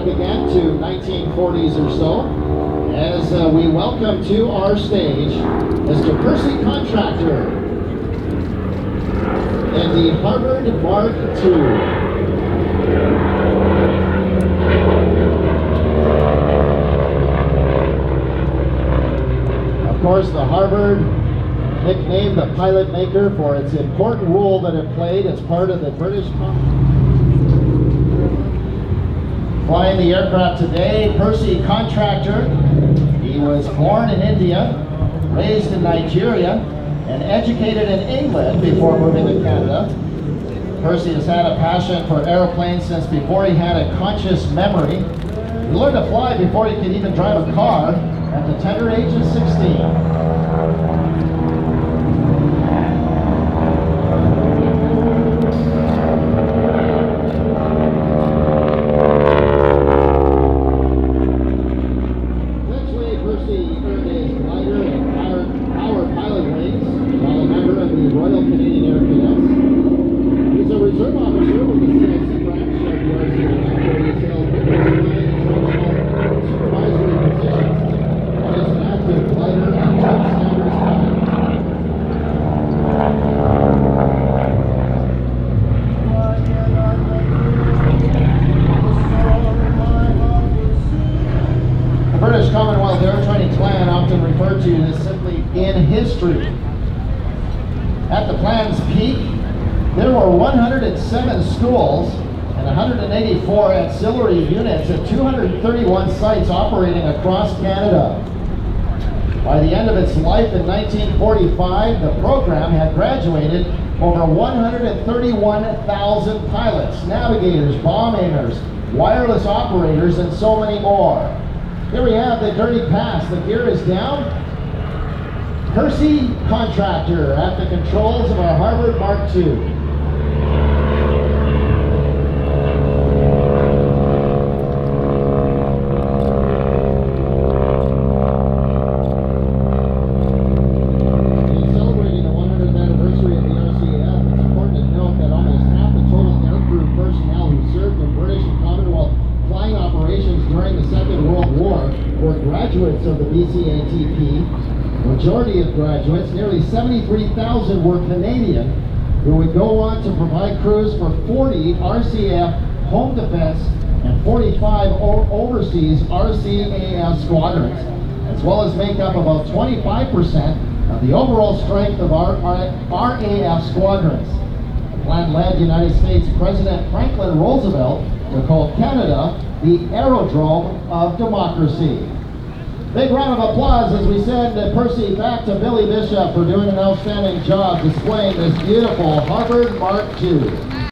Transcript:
back again to 1940s or so, as we welcome to our stage Mr. Percy Contractor and the Harvard Mark II. Of course, the Harvard, nicknamed the pilot maker for its important role that it played as part of the British flying the aircraft today. Percy Contractor. He was born in India, raised in Nigeria, and educated in England before moving to Canada. Percy has had a passion for airplanes since before he had a conscious memory. He learned to fly before he could even drive a car at the tender age of 16. Reserve officer with the CHAA branch of the RCAF, where he's held numerous supervisory positions. He is an active fighter and top standards pilot. The British Commonwealth Air Training Plan, often referred to as simply in history. At the plan's peak, there were 107 schools and 184 auxiliary units at 231 sites operating across Canada. By the end of its life in 1945, the program had graduated over 131,000 pilots, navigators, bomb aimers, wireless operators, and so many more. Here we have the dirty past. The gear is down. Percy Contractor at the controls of our Harvard Mark II. During the Second World War were graduates of the BCATP. The majority of graduates, nearly 73,000, were Canadian, who would go on to provide crews for 40 RCAF home defense and 45 overseas RCAF squadrons, as well as make up about 25% of the overall strength of our RAF squadrons. The plan led United States President Franklin Roosevelt to call Canada the aerodrome of democracy. Big round of applause as we send Percy back to Billy Bishop for doing an outstanding job displaying this beautiful Harvard Mark II.